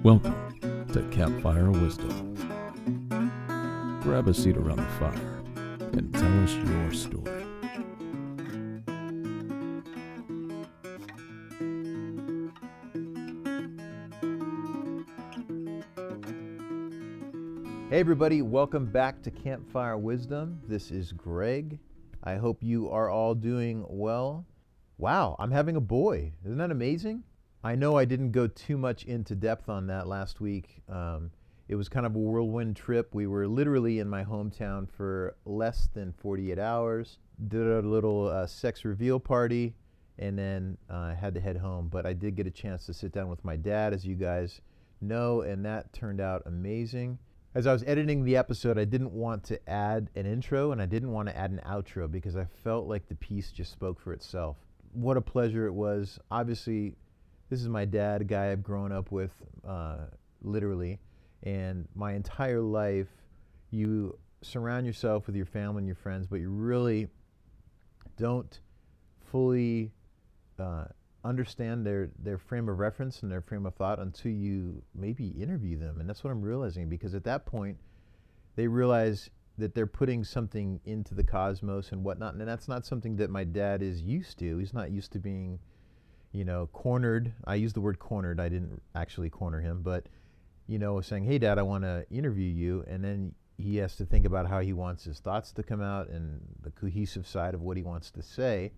Welcome to Campfire Wisdom. Grab a seat around the fire and tell us your story. Hey everybody, welcome back to Campfire Wisdom. This is Greg. I hope you are all doing well. Wow, I'm having a boy. Isn't that amazing? I know I didn't go too much into depth on that last week. It was kind of a whirlwind trip. We were literally in my hometown for less than 48 hours. Did a little sex reveal party and then had to head home. But I did get a chance to sit down with my dad, as you guys know, and that turned out amazing. As I was editing the episode, I didn't want to add an intro and I didn't want to add an outro because I felt like the piece just spoke for itself. What a pleasure it was. Obviously, this is my dad, a guy I've grown up with, literally, and my entire life, you surround yourself with your family and your friends, but you really don't fully understand their frame of reference and their frame of thought until you maybe interview them. And that's what I'm realizing, because at that point, they realize that they're putting something into the cosmos and whatnot, and that's not something that my dad is used to. He's not used to being, cornered. I use the word cornered. I didn't actually corner him, but, saying, hey, Dad, I want to interview you. And then he has to think about how he wants his thoughts to come out and the cohesive side of what he wants to say.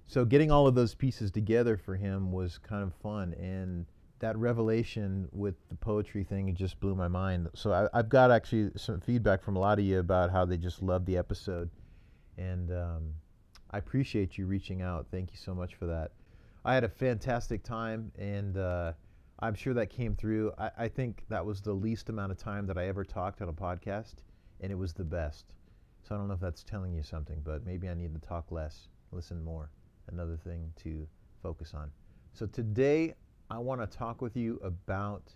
So getting all of those pieces together for him was kind of fun. And that revelation with the poetry thing, it just blew my mind. So I've got actually some feedback from a lot of you about how they just loved the episode. And I appreciate you reaching out. Thank you so much for that. I had a fantastic time, and I'm sure that came through. I think that was the least amount of time that I ever talked on a podcast, and it was the best. So I don't know if that's telling you something, but maybe I need to talk less, listen more. Another thing to focus on. So today, I want to talk with you about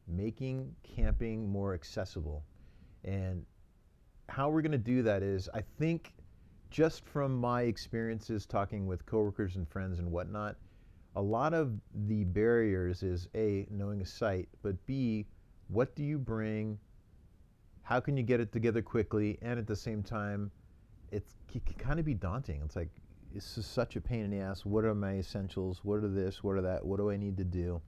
making camping more accessible. And how we're going to do that is, I think, just from my experiences talking with coworkers and friends and whatnot, a lot of the barriers is A, knowing a site, but B, what do you bring? How can you get it together quickly? And at the same time, it can kind of be daunting. It's like, it's just such a pain in the ass. What are my essentials? What are this? What are that? What do I need to do?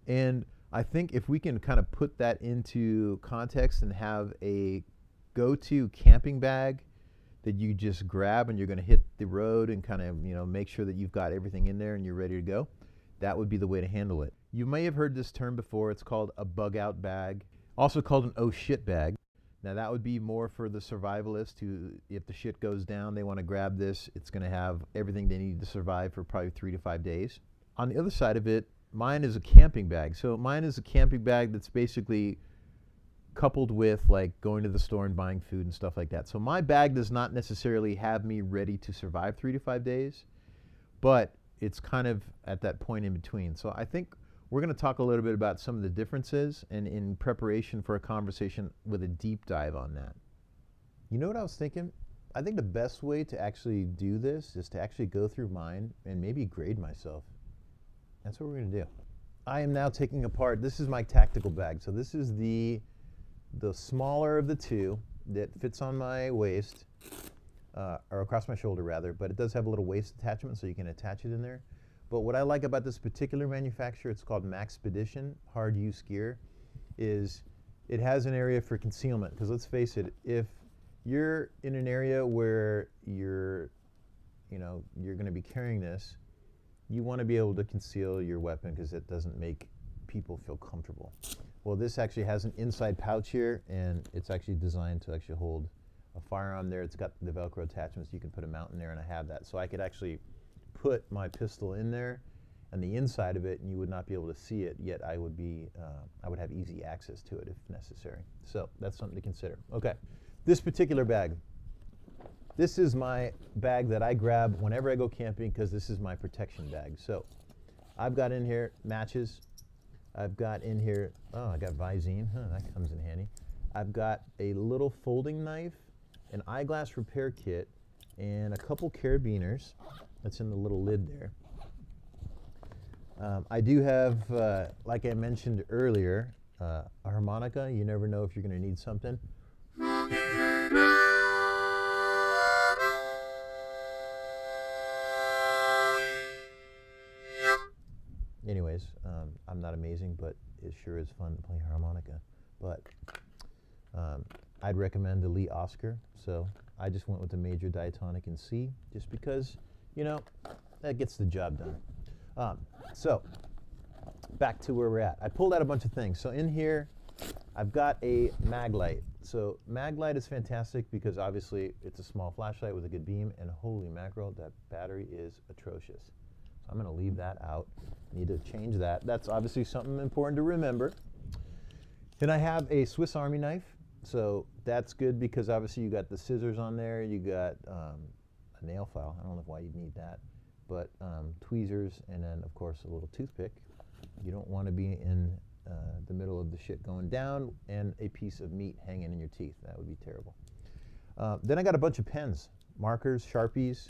And I think if we can kind of put that into context and have a go-to camping bag that you just grab and you're going to hit the road and kind of, make sure that you've got everything in there and you're ready to go, that would be the way to handle it. You may have heard this term before. It's called a bug-out bag, also called an oh shit bag. Now that would be more for the survivalist who, if the shit goes down, they want to grab this. It's going to have everything they need to survive for probably 3 to 5 days. On the other side of it, mine is a camping bag. So mine is a camping bag that's basically coupled with like going to the store and buying food and stuff like that. So my bag does not necessarily have me ready to survive 3 to 5 days, but it's kind of at that point in between. So I think we're going to talk a little bit about some of the differences and in preparation for a conversation with a deep dive on that. You know what I was thinking? I think the best way to actually do this is to actually go through mine and maybe grade myself. That's what we're going to do. I am now taking apart, this is my tactical bag. So this is the smaller of the two that fits on my waist, or across my shoulder rather, but it does have a little waist attachment so you can attach it in there. But what I like about this particular manufacturer, it's called Maxpedition Hard Use Gear, is it has an area for concealment. Because let's face it, if you're in an area where you're going to be carrying this, you want to be able to conceal your weapon because it doesn't make people feel comfortable. Well, this actually has an inside pouch here, and it's actually designed to actually hold a firearm there. It's got the Velcro attachments. You can put a mount in there, and I have that. So I could actually put my pistol in there and the inside of it, and you would not be able to see it, yet I would have easy access to it if necessary. So that's something to consider. Okay, this particular bag. This is my bag that I grab whenever I go camping because this is my protection bag. So I've got in here matches. I've got in here, I got Visine, that comes in handy. I've got a little folding knife, an eyeglass repair kit, and a couple carabiners. That's in the little lid there. I do have, like I mentioned earlier, a harmonica. You never know if you're going to need something. Anyways, I'm not amazing, but it sure is fun to play harmonica. But I'd recommend the Lee Oscar, so I just went with the major diatonic in C, just because, you know, that gets the job done. So back to where we're at. I pulled out a bunch of things. So in here, I've got a mag light. So mag light is fantastic because obviously it's a small flashlight with a good beam, and holy mackerel, that battery is atrocious. So I'm going to leave that out. Need to change that. That's obviously something important to remember. Then I have a Swiss Army knife. So that's good because obviously you got the scissors on there. You got a nail file. I don't know why you'd need that. But tweezers, and then of course a little toothpick. You don't want to be in the middle of the shit going down and a piece of meat hanging in your teeth. That would be terrible. Then I got a bunch of pens, markers, Sharpies.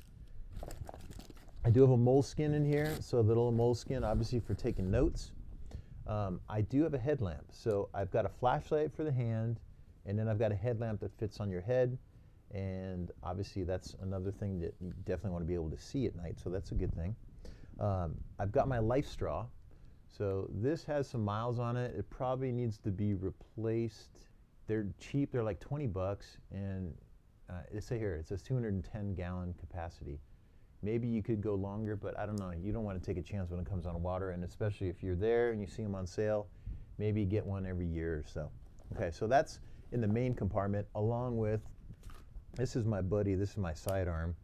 I do have a moleskin in here, so a little moleskin obviously for taking notes. I do have a headlamp, so I've got a flashlight for the hand, and then I've got a headlamp that fits on your head, and obviously that's another thing that you definitely want to be able to see at night, so that's a good thing. I've got my life straw. So this has some miles on it. It probably needs to be replaced. They're cheap. They're like 20 bucks. And it says 210 gallon capacity. Maybe you could go longer, but I don't know. You don't want to take a chance when it comes on water, and especially if you're there and you see them on sale, maybe get one every year or so. Okay, so that's in the main compartment, along with, this is my buddy. This is my sidearm.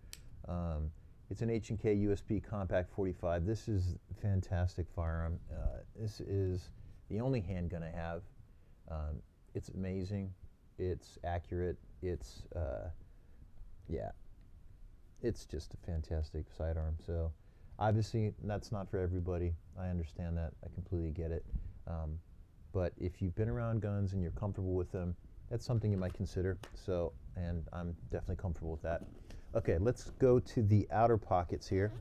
It's an H&K USP Compact 45. This is a fantastic firearm. This is the only handgun I have. It's amazing. It's accurate. It's, yeah, it's just a fantastic sidearm. So obviously that's not for everybody. I understand that. I completely get it. But if you've been around guns and you're comfortable with them, that's something you might consider. So, and I'm definitely comfortable with that. Okay, let's go to the outer pockets here.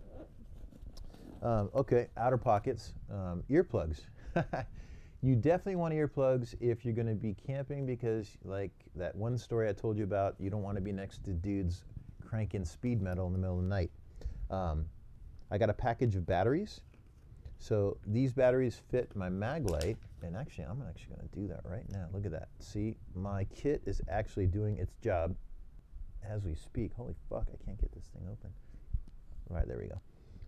Okay, outer pockets, earplugs. You definitely want earplugs if you're going to be camping, because like that one story I told you about, you don't want to be next to dudes cranking speed metal in the middle of the night. I got a package of batteries. So these batteries fit my mag light, and actually I'm actually going to do that right now. Look at that. See, my kit is actually doing its job as we speak. Holy fuck, I can't get this thing open. All right, there we go.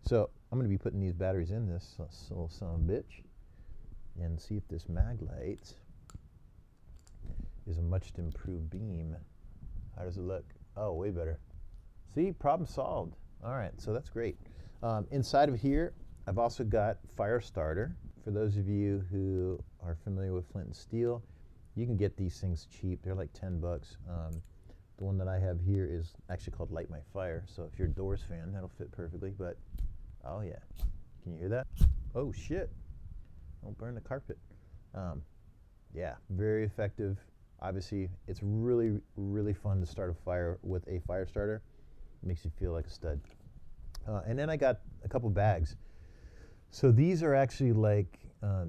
So I'm going to be putting these batteries in this little son of a bitch and see if this mag light is a much improved beam. How does it look? Oh, way better. See, problem solved. All right, so that's great. Inside of here, I've also got fire starter. For those of you who are familiar with flint and steel, you can get these things cheap. They're like 10 bucks. The one that I have here is actually called Light My Fire. So if you're a Doors fan, that'll fit perfectly. But, oh yeah. Can you hear that? Oh shit. Don't burn the carpet. Yeah, very effective. Obviously, it's really, really fun to start a fire with a fire starter. It makes you feel like a stud. And then I got a couple bags. So these are actually like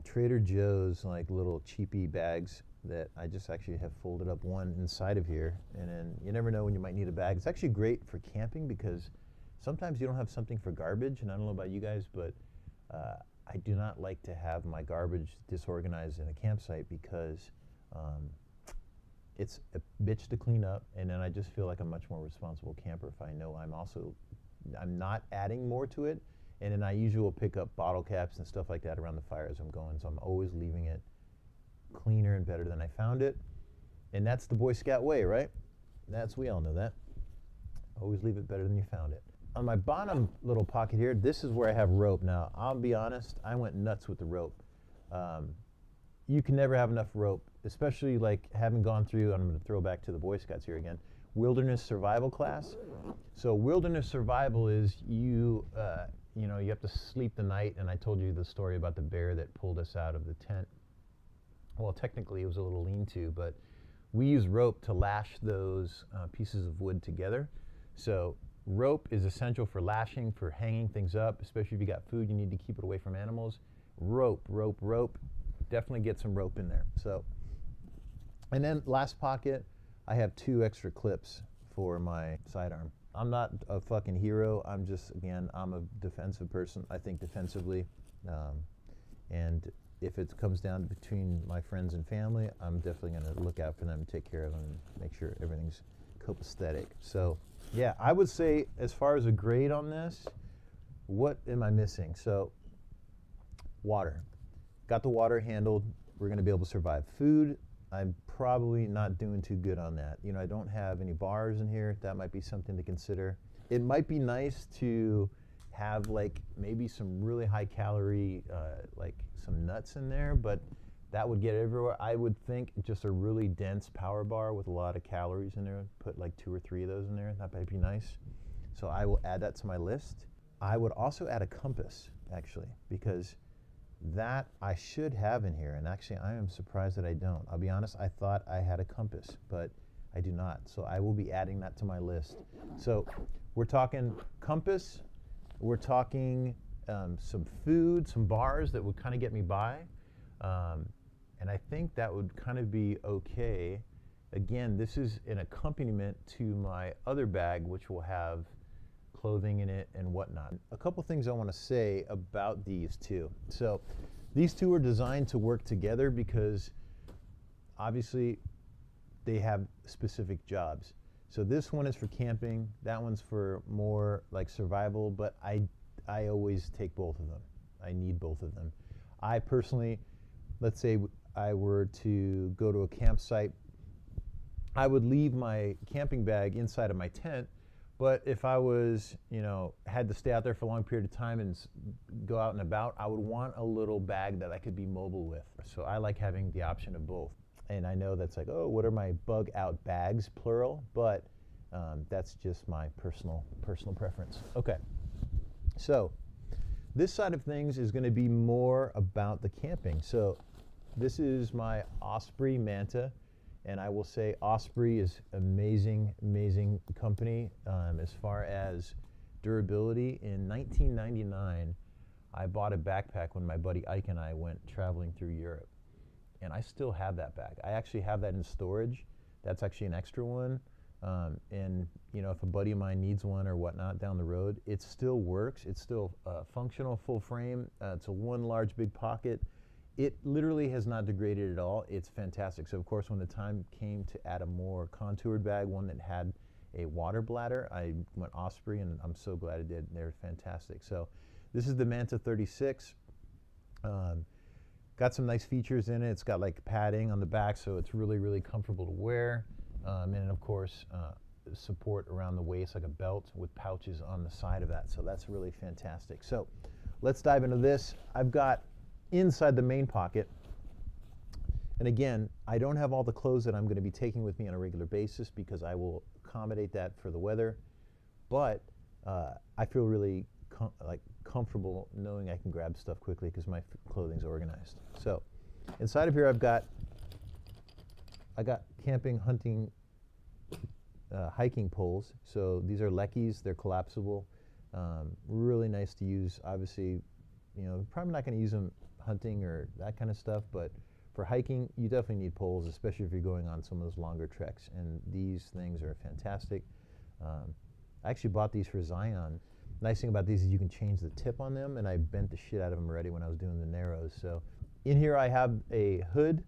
Trader Joe's like little cheapy bags that I just actually have folded up one inside of here, and then you never know when you might need a bag. It's actually great for camping because sometimes you don't have something for garbage, and I don't know about you guys, but I do not like to have my garbage disorganized in a campsite because it's a bitch to clean up, and then I just feel like a much more responsible camper if I know I'm not adding more to it, and then I usually will pick up bottle caps and stuff like that around the fire as I'm going, so I'm always leaving it cleaner and better than I found it. And that's the Boy Scout way, right? We all know that. Always leave it better than you found it. On my bottom little pocket here, this is where I have rope. Now, I'll be honest, I went nuts with the rope. You can never have enough rope, especially like having gone through, I'm going to throw back to the Boy Scouts here again, wilderness survival class. So wilderness survival is you know, you have to sleep the night, and I told you the story about the bear that pulled us out of the tent. Well, technically it was a little lean-to, but we use rope to lash those pieces of wood together. So Rope is essential for lashing, for hanging things up, especially if you got food, you need to keep it away from animals. Rope, rope, rope. Definitely get some rope in there. So, and then last pocket, I have 2 extra clips for my sidearm. I'm not a fucking hero. I'm just, again, I'm a defensive person. I think defensively. And if it comes down between my friends and family, I'm definitely going to look out for them, take care of them, and make sure everything's copacetic. So, yeah, I would say as far as a grade on this, what am I missing? So, water. Got the water handled. We're going to be able to survive. Food, I'm probably not doing too good on that. You know, I don't have any bars in here. That might be something to consider. It might be nice to have like maybe some really high calorie, like some nuts in there, but that would get everywhere. I would think just a really dense power bar with a lot of calories in there, put like 2 or 3 of those in there. That might be nice. So I will add that to my list. I would also add a compass, actually, because that I should have in here, and actually I am surprised that I don't. I'll be honest, I thought I had a compass, but I do not. So I will be adding that to my list. So we're talking compass, we're talking some food, some bars that would kind of get me by, and I think that would kind of be okay. Again, this is an accompaniment to my other bag, which will have clothing in it and whatnot. A couple things I want to say about these two. So these two are designed to work together because obviously they have specific jobs. So this one is for camping, that one's for more like survival, but I always take both of them. I need both of them. I personally, let's say I were to go to a campsite, I would leave my camping bag inside of my tent. But if I was, you know, had to stay out there for a long period of time and go out and about, I would want a little bag that I could be mobile with. So I like having the option of both. And I know that's like, oh, what are my bug out bags, plural? But that's just my personal preference. Okay, so this side of things is going to be more about the camping. So this is my Osprey Manta. And I will say Osprey is amazing, amazing company as far as durability. In 1999, I bought a backpack when my buddy Ike and I went traveling through Europe. And I still have that bag. I actually have that in storage. That's actually an extra one. And you know, if a buddy of mine needs one or whatnot down the road, it still works. It's still functional, full frame. It's a one large big pocket. It literally has not degraded at all. It's fantastic. So of course, when the time came to add a more contoured bag, one that had a water bladder, I went Osprey, and I'm so glad I did. They're fantastic. So this is the Manta 36. Got some nice features in it. It's got like padding on the back, so it's really, really comfortable to wear. And of course, support around the waist like a belt with pouches on the side of that. So that's really fantastic. So let's dive into this. I've got inside the main pocket, and again, I don't have all the clothes that I'm going to be taking with me on a regular basis because I will accommodate that for the weather, but I feel really comfortable knowing I can grab stuff quickly because my clothing's organized. So inside of here I got camping, hunting, hiking poles. So these are Leckies, they're collapsible, really nice to use. Obviously, you know, probably not going to use them hunting or that kind of stuff, but for hiking, you definitely need poles, especially if you're going on some of those longer treks, and these things are fantastic. I actually bought these for Zion. Nice thing about these is you can change the tip on them, and I bent the shit out of them already when I was doing the Narrows. So in here I have a hood.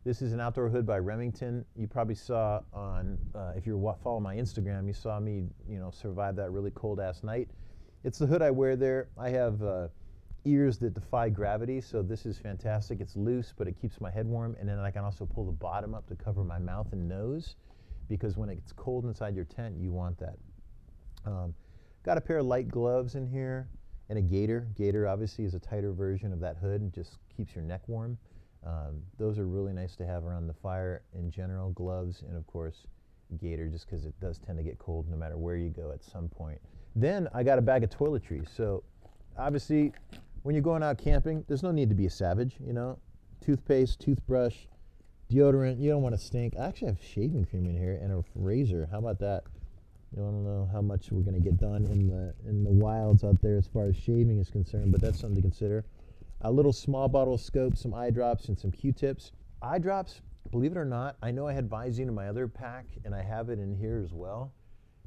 This is an outdoor hood by Remington. You probably saw on, if you're following my Instagram, you saw me, you know, survive that really cold ass night. It's the hood I wear there. I have ears that defy gravity, so this is fantastic. It's loose, but it keeps my head warm, and then I can also pull the bottom up to cover my mouth and nose, because when it gets cold inside your tent, you want that. Got a pair of light gloves in here, and a gaiter. Gaiter obviously is a tighter version of that hood and just keeps your neck warm. Those are really nice to have around the fire in general, gloves, and of course gaiter, just because it does tend to get cold no matter where you go at some point. Then I got a bag of toiletries. So obviously, when you're going out camping, there's no need to be a savage, you know. Toothpaste, toothbrush, deodorant. You don't want to stink. I actually have shaving cream in here and a razor. How about that? I don't know how much we're going to get done in the wilds out there as far as shaving is concerned, but that's something to consider. A little small bottle scope, some eye drops, and some Q-tips. Eye drops, believe it or not, I know I had Visine in my other pack, and I have it in here as well.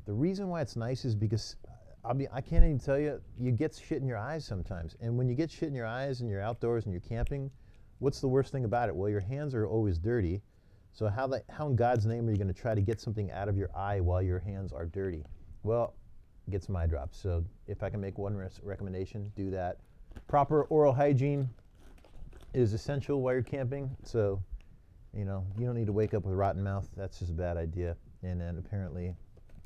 The reason why it's nice is because I can't even tell you, you get shit in your eyes sometimes. And when you get shit in your eyes and you're outdoors and you're camping, what's the worst thing about it? Well, your hands are always dirty. So how in God's name are you going to try to get something out of your eye while your hands are dirty? Well, get some eye drops. So if I can make one recommendation, do that. Proper oral hygiene is essential while you're camping. So, you know, you don't need to wake up with a rotten mouth. That's just a bad idea. And then apparently,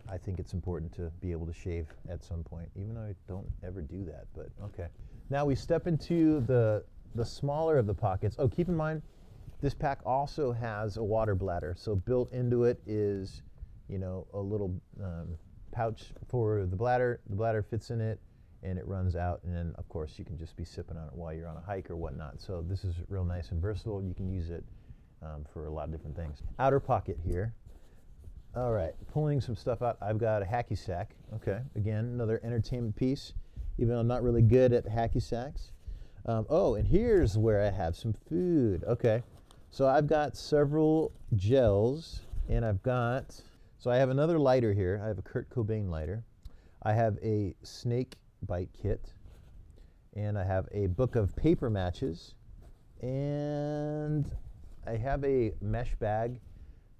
I think it's important to be able to shave at some point, even though I don't ever do that, but okay. Now we step into the smaller of the pockets. Oh, keep in mind, this pack also has a water bladder. So built into it is, you know, a little pouch for the bladder. The bladder fits in it and it runs out. And then of course you can just be sipping on it while you're on a hike or whatnot. So this is real nice and versatile. You can use it for a lot of different things. Outer pocket here. All right, pulling some stuff out. I've got a hacky sack. Okay, again, another entertainment piece, even though I'm not really good at hacky sacks. Oh, and here's where I have some food. Okay, so I've got several gels, and so I have another lighter here. I have a Kurt Cobain lighter. I have a snake bite kit, and I have a book of paper matches, and I have a mesh bag.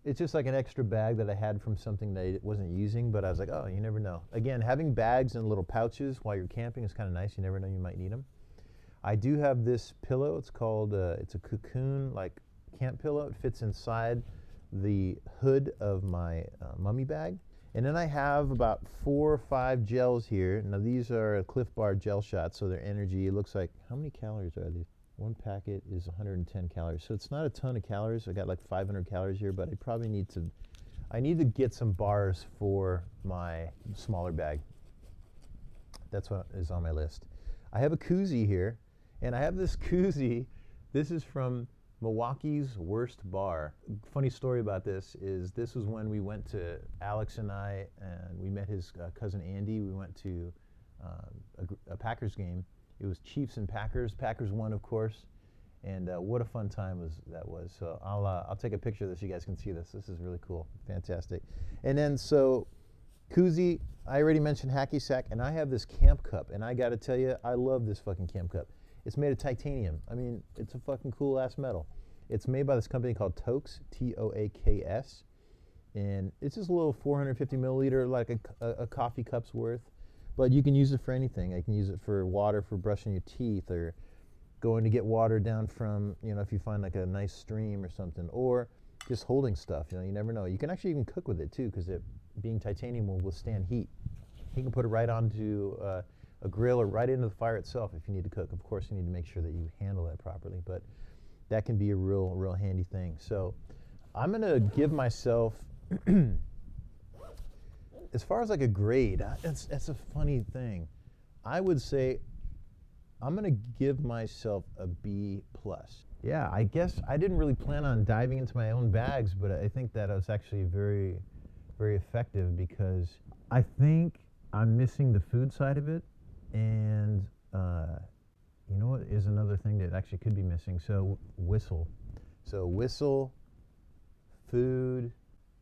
It's just like an extra bag that I had from something that I wasn't using, but I was like, oh, you never know. Again, having bags and little pouches while you're camping is kind of nice. You never know, you might need them. I do have this pillow. It's called, it's a cocoon, like camp pillow. It fits inside the hood of my mummy bag. And then I have about 4 or 5 gels here. Now these are Cliff Bar gel shots, so they're energy. It looks like, how many calories are these? One packet is 110 calories, so it's not a ton of calories. I got like 500 calories here, but I probably need to get some bars for my smaller bag. That's what is on my list. I have a koozie here, and I have this koozie. This is from Milwaukee's Worst Bar. Funny story about this was when we went to, Alex and I, and we met his cousin Andy. We went to a Packers game. It was Chiefs and Packers. Packers won, of course, and what a fun time that was. So I'll take a picture of this so you guys can see this. This is really cool, fantastic. And then so koozie, I already mentioned hacky sack, and I have this camp cup, and I got to tell you, I love this fucking camp cup. It's made of titanium. I mean, it's a fucking cool ass metal. It's made by this company called Toaks, T-O-A-K-S, and it's just a little 450 milliliter, like a coffee cup's worth. But you can use it for anything. I can use it for water, for brushing your teeth, or going to get water down from, you know, if you find like a nice stream or something, or just holding stuff. You know, you never know. You can actually even cook with it too, because it, being titanium, will withstand heat. You can put it right onto a grill or right into the fire itself if you need to cook. Of course, you need to make sure that you handle that properly, but that can be a real handy thing. So I'm gonna give myself. As far as like a grade, that's a funny thing. I would say I'm going to give myself a B+. Yeah, I guess I didn't really plan on diving into my own bags, but I think that was actually very, very effective because I think I'm missing the food side of it. And you know what is another thing that actually could be missing? So whistle. So whistle, food,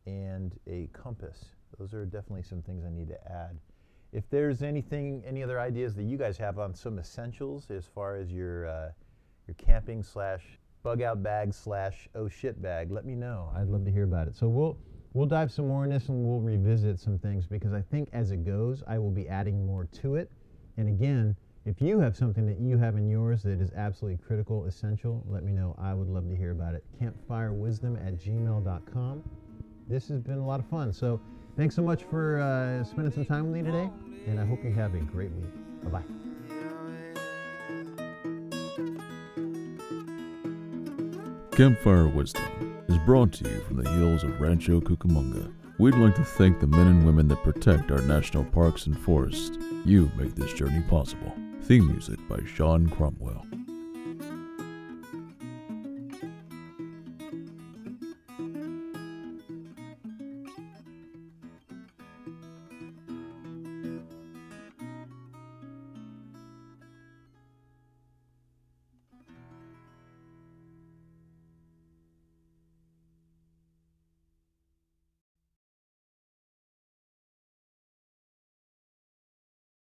and a compass. Those are definitely some things I need to add. If there's any other ideas that you guys have on some essentials as far as your camping / bug out bag / oh shit bag, let me know. I'd love to hear about it. So we'll dive some more in this and we'll revisit some things because I think as it goes, I will be adding more to it. And again, if you have something that you have in yours that is absolutely critical, essential, let me know. I would love to hear about it. campfirewisdom@gmail.com. This has been a lot of fun. So thanks so much for spending some time with me today, and I hope you have a great week. Bye-bye. Campfire Wisdom is brought to you from the hills of Rancho, Cucamonga. We'd like to thank the men and women that protect our national parks and forests. You make this journey possible. Theme music by Sean Cromwell.